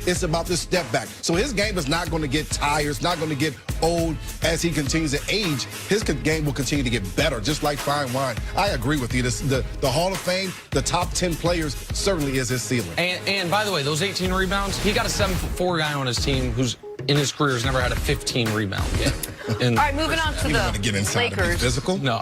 It's about the step back. So his game is not going to get tired. It's not going to get old as he continues to age. His game will continue to get better, just like fine wine. I agree with you. The Hall of Fame, the top 10 players certainly is his ceiling. And by the way, those 18 rebounds, he got a 7'4" guy on his team who's in his career has never had a 15 rebound game. All right, moving on to the Lakers. Physical? No.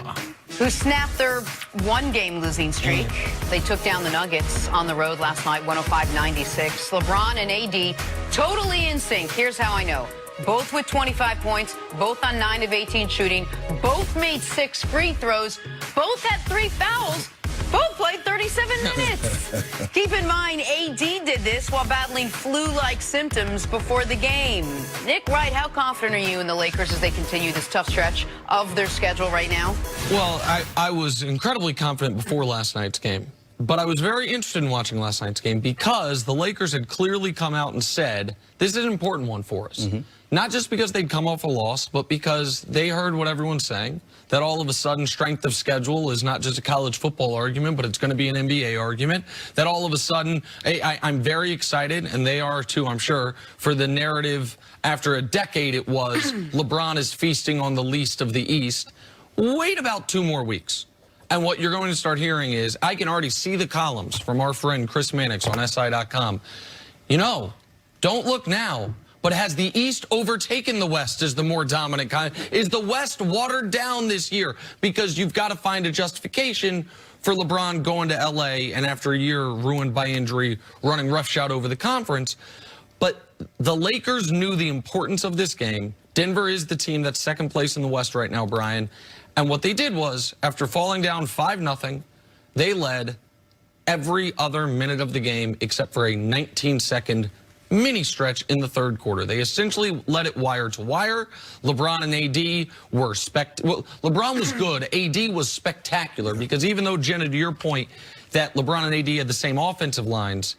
Who snapped their one-game losing streak. They took down the Nuggets on the road last night, 105-96. LeBron and AD totally in sync. Here's how I know. Both with 25 points, both on 9 of 18 shooting, both made 6 free throws, both had 3 fouls, both played 37 minutes. Keep in mind, AD did this while battling flu-like symptoms before the game. Nick Wright, how confident are you in the Lakers as they continue this tough stretch of their schedule right now? Well, I was incredibly confident before last night's game. But I was very interested in watching last night's game because the Lakers had clearly come out and said, this is an important one for us. Not just because they'd come off a loss, but because they heard what everyone's saying, that all of a sudden strength of schedule is not just a college football argument, but it's going to be an NBA argument. That all of a sudden, I'm very excited, and they are too, I'm sure, for the narrative after a decade it was, LeBron is feasting on the least of the East. Wait about 2 more weeks. And what you're going to start hearing is, I can already see the columns from our friend Chris Mannix on SI.com. You know, don't look now, but has the East overtaken the West as the more dominant kind? Is the West watered down this year? Because you've got to find a justification for LeBron going to L.A. and after a year ruined by injury, running roughshod over the conference. But the Lakers knew the importance of this game. Denver is the team that's second place in the West right now, Brian. And what they did was, after falling down 5-0, they led every other minute of the game except for a 19-second mini stretch in the third quarter. They essentially let it wire to wire. LeBron and AD were LeBron was good. AD was spectacular because even though, Jenna, to your point, that LeBron and AD had the same offensive lines,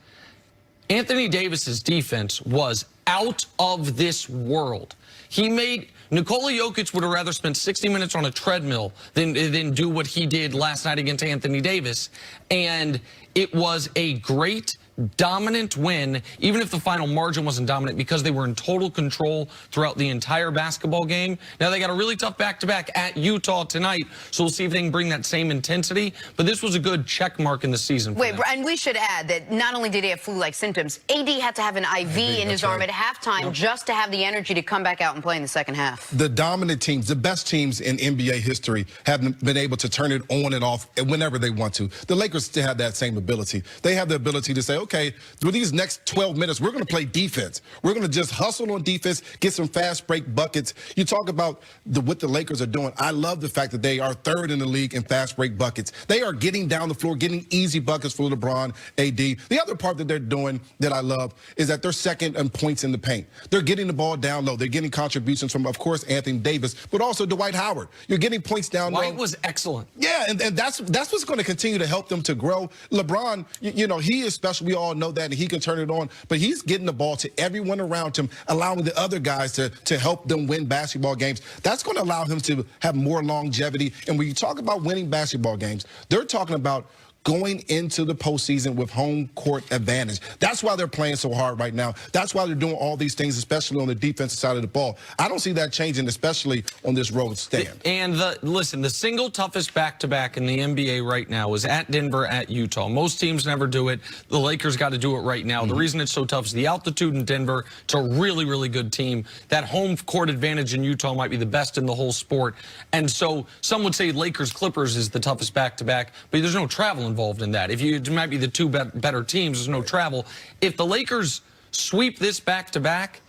Anthony Davis's defense was out of this world. He made Nikola Jokic would have rather spent 60 minutes on a treadmill than do what he did last night against Anthony Davis. And it was a great, dominant win, even if the final margin wasn't dominant, because they were in total control throughout the entire basketball game. Now, they got a really tough back-to-back at Utah tonight, so we'll see if they can bring that same intensity. But this was a good check mark in the season for them. And we should add that not only did he have flu-like symptoms, AD had to have an IV in his arm at halftime just to have the energy to come back out and play in the second half. The dominant teams, the best teams in NBA history, have been able to turn it on and off whenever they want to. The Lakers still have that same ability. They have the ability to say, okay, with these next 12 minutes, we're going to play defense. We're going to just hustle on defense, get some fast break buckets. You talk about what the Lakers are doing. I love the fact that they are 3rd in the league in fast break buckets. They are getting down the floor, getting easy buckets for LeBron, AD. The other part that they're doing that I love is that they're 2nd in points in the paint. They're getting the ball down low. They're getting contributions from, of course, Anthony Davis, but also Dwight Howard. You're getting points down low. Dwight was excellent. Yeah, and that's what's going to continue to help them to grow. LeBron, you know, he is special. We all know that, and he can turn it on, but he's getting the ball to everyone around him, allowing the other guys to help them win basketball games. That's going to allow him to have more longevity. And when you talk about winning basketball games, they're talking about going into the postseason with home court advantage. That's why they're playing so hard right now. That's why they're doing all these things, especially on the defensive side of the ball. I don't see that changing, especially on this road stand. And listen, the single toughest back-to-back in the NBA right now is at Denver, at Utah. Most teams never do it. The Lakers got to do it right now. The reason it's so tough is the altitude in Denver. It's a really, really good team. That home court advantage in Utah might be the best in the whole sport. And so some would say Lakers-Clippers is the toughest back-to-back, but there's no travel involved in that. If it might be the 2 better teams, there's no travel. If the Lakers sweep this back-to-back,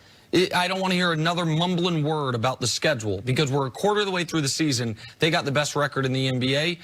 I don't want to hear another mumbling word about the schedule because we're a quarter of the way through the season. They got the best record in the NBA.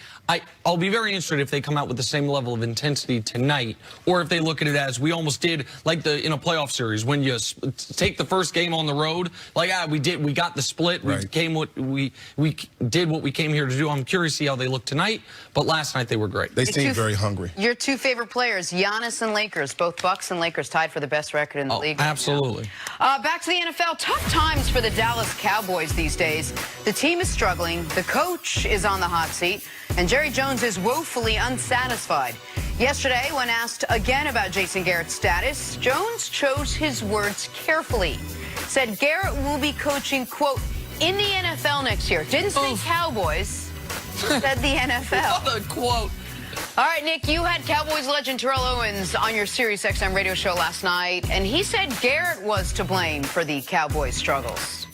I'll be very interested if they come out with the same level of intensity tonight, or if they look at it as we almost did like in a playoff series when you take the first game on the road, like we got the split, right. we did what we came here to do. I'm curious to see how they look tonight, but last night they were great. They seem very hungry. Your 2 favorite players, Giannis and Lakers, both Bucks and Lakers tied for the best record in the league. Absolutely. Back to the NFL. Tough times for the Dallas Cowboys these days. The team is struggling. The coach is on the hot seat. And Jerry Jones is woefully unsatisfied. Yesterday, when asked again about Jason Garrett's status, Jones chose his words carefully. Said Garrett will be coaching, quote, in the NFL next year. Didn't say Cowboys, said the NFL. What a quote. All right, Nick, you had Cowboys legend Terrell Owens on your SiriusXM radio show last night, and he said Garrett was to blame for the Cowboys' struggles.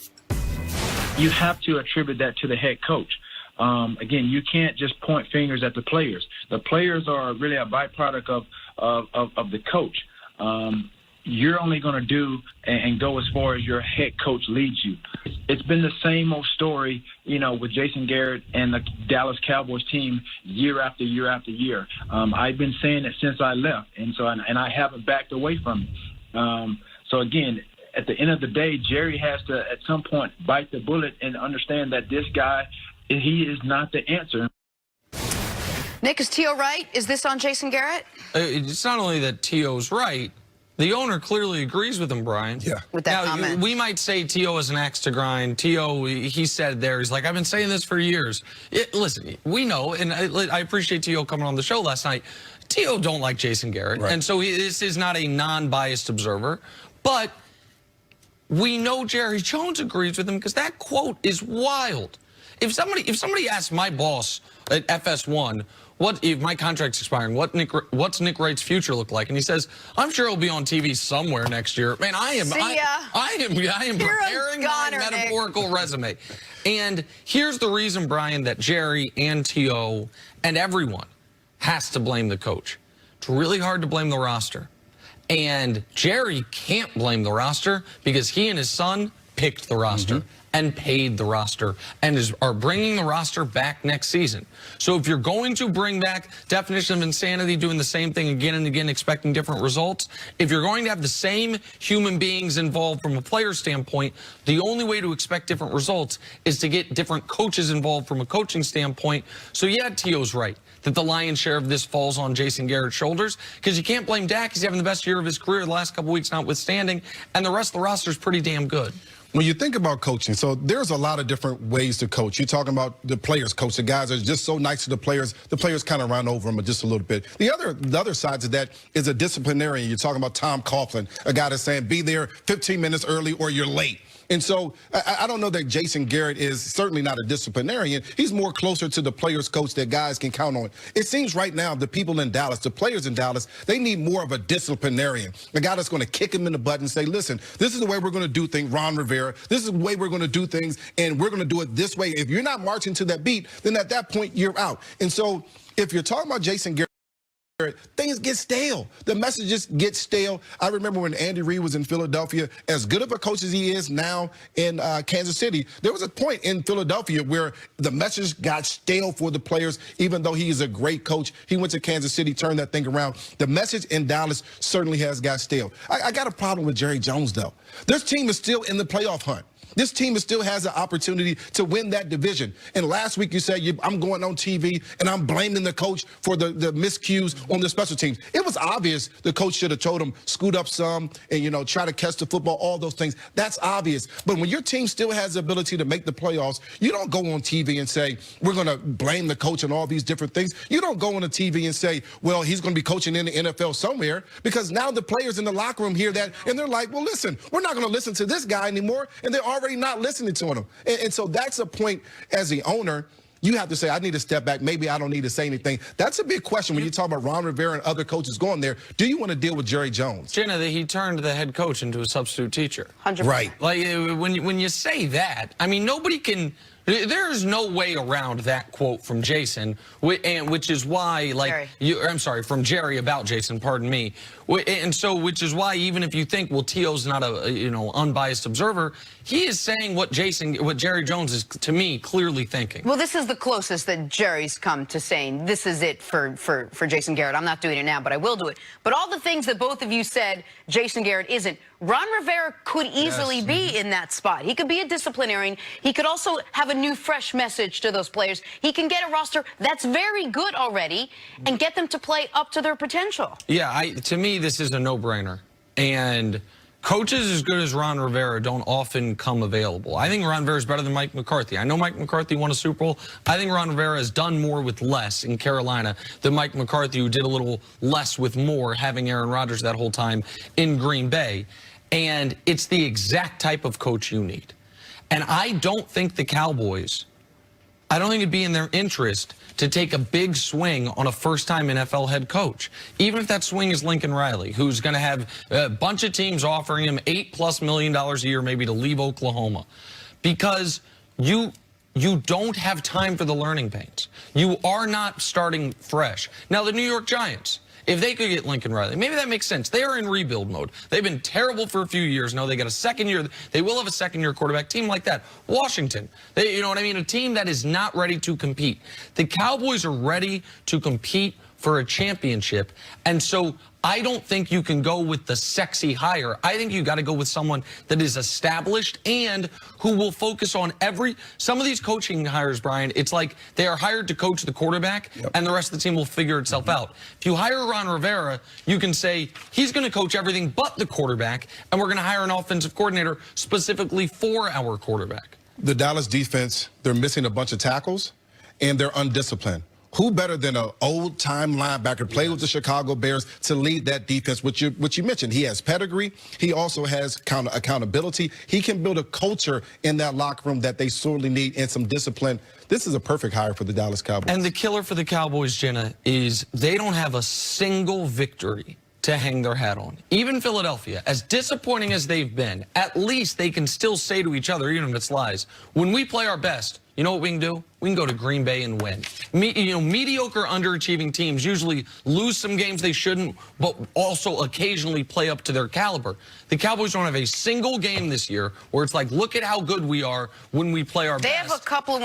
You have to attribute that to the head coach. Again, you can't just point fingers at the players. The players are really a byproduct of the coach. You're only going to do and go as far as your head coach leads you. It's been the same old story, with Jason Garrett and the Dallas Cowboys team year after year after year. I've been saying it since I left, and I haven't backed away from it. So again, at the end of the day, Jerry has to at some point bite the bullet and understand that this guy, he is not the answer. Nick, is T.O. right? Is this on Jason Garrett? It's not only that T.O.'s right. The owner clearly agrees with him, Brian. Yeah. With that comment. We might say T.O. is an axe to grind. T.O., he said there, he's like, I've been saying this for years. Listen, we know, and I appreciate T.O. coming on the show last night. T.O. don't like Jason Garrett, right. And so this is not a non-biased observer. But we know Jerry Jones agrees with him because that quote is wild. If somebody asks my boss at FS1, what if my contract's expiring? What's Nick Wright's future look like? And he says, I'm sure he'll be on TV somewhere next year. Man, I am preparing my metaphorical resume. And here's the reason, Brian, that Jerry and T.O. and everyone has to blame the coach. It's really hard to blame the roster. And Jerry can't blame the roster because he and his son picked the roster and paid the roster and are bringing the roster back next season. So if you're going to bring back definition of insanity, doing the same thing again and again, expecting different results, if you're going to have the same human beings involved from a player standpoint, the only way to expect different results is to get different coaches involved from a coaching standpoint. So yeah, T.O.'s right that the lion's share of this falls on Jason Garrett's shoulders because you can't blame Dak. He's having the best year of his career the last couple weeks notwithstanding, and the rest of the roster is pretty damn good. When you think about coaching, so there's a lot of different ways to coach. You're talking about the players coach. The guys are just so nice to the players kind of run over them just a little bit. The other side to that is a disciplinarian. You're talking about Tom Coughlin, a guy that's saying be there 15 minutes early or you're late. And so I don't know that Jason Garrett is certainly not a disciplinarian. He's more closer to the players coach that guys can count on. It seems right now the people in Dallas, the players in Dallas, they need more of a disciplinarian. A guy that's going to kick him in the butt and say, listen, this is the way we're going to do things, Ron Rivera. This is the way we're going to do things, and we're going to do it this way. If you're not marching to that beat, then at that point you're out. And so if you're talking about Jason Garrett, things get stale. The messages get stale. I remember when Andy Reid was in Philadelphia, as good of a coach as he is now in Kansas City, there was a point in Philadelphia where the message got stale for the players, even though he is a great coach. He went to Kansas City, turned that thing around. The message in Dallas certainly has got stale. I got a problem with Jerry Jones, though. This team is still in the playoff hunt. This team still has an opportunity to win that division. And last week you said, I'm going on TV and I'm blaming the coach for the miscues on the special teams. It was obvious the coach should have told him, scoot up some and, try to catch the football, all those things. That's obvious. But when your team still has the ability to make the playoffs, you don't go on TV and say, we're going to blame the coach and all these different things. You don't go on the TV and say, well, he's going to be coaching in the NFL somewhere, because now the players in the locker room hear that and they're like, well, listen, we're not going to listen to this guy anymore. And they're already not listening to him. And so that's a point as the owner. You have to say, I need to step back. Maybe I don't need to say anything. That's a big question when you talk about Ron Rivera and other coaches going there. Do you want to deal with Jerry Jones? Jenna, he turned the head coach into a substitute teacher. 100%. Right. Like, when you say that, I mean, nobody can... There is no way around that quote from Jason, which is why, from Jerry about Jason, pardon me. And so, which is why, even if you think, well, T.O.'s not a, unbiased observer, he is saying what Jerry Jones is, to me, clearly thinking. Well, this is the closest that Jerry's come to saying this is it for Jason Garrett. I'm not doing it now, but I will do it. But all the things that both of you said Jason Garrett isn't, Ron Rivera could easily be in that spot. He could be a disciplinarian. He could also have a new, fresh message to those players. He can get a roster that's very good already and get them to play up to their potential. Yeah, to me, this is a no-brainer. And Coaches as good as Ron Rivera don't often come available. I think Ron Rivera is better than Mike McCarthy. I know Mike McCarthy won a Super Bowl. I think Ron Rivera has done more with less in Carolina than Mike McCarthy, who did a little less with more, having Aaron Rodgers that whole time in Green Bay. And it's the exact type of coach you need. And I don't think the Cowboys, I don't think it'd be in their interest to take a big swing on a first-time NFL head coach. Even if that swing is Lincoln Riley, who's going to have a bunch of teams offering him $8+ million a year maybe to leave Oklahoma. Because you don't have time for the learning pains. You are not starting fresh. Now, the New York Giants, if they could get Lincoln Riley, maybe that makes sense. They are in rebuild mode. They've been terrible for a few years. No, they got a second year. They will have a second-year quarterback. Team like that. Washington, you know what I mean? A team that is not ready to compete. The Cowboys are ready to compete for a championship. And so I don't think you can go with the sexy hire. I think you got to go with someone that is established and who will focus on some of these coaching hires, Brian, it's like they are hired to coach the quarterback and the rest of the team will figure itself out. If you hire Ron Rivera, you can say he's going to coach everything but the quarterback, and we're going to hire an offensive coordinator specifically for our quarterback. The Dallas defense, they're missing a bunch of tackles and they're undisciplined. Who better than an old-time linebacker, played with the Chicago Bears, to lead that defense, which you mentioned. He has pedigree. He also has accountability. He can build a culture in that locker room that they sorely need, and some discipline. This is a perfect hire for the Dallas Cowboys. And the killer for the Cowboys, Jenna, is they don't have a single victory to hang their hat on. Even Philadelphia, as disappointing as they've been, at least they can still say to each other, even if it's lies, when we play our best, you know what we can do? We can go to Green Bay and win. Mediocre, underachieving teams usually lose some games they shouldn't, but also occasionally play up to their caliber. The Cowboys don't have a single game this year where it's like, look at how good we are when we play our best. They have a couple of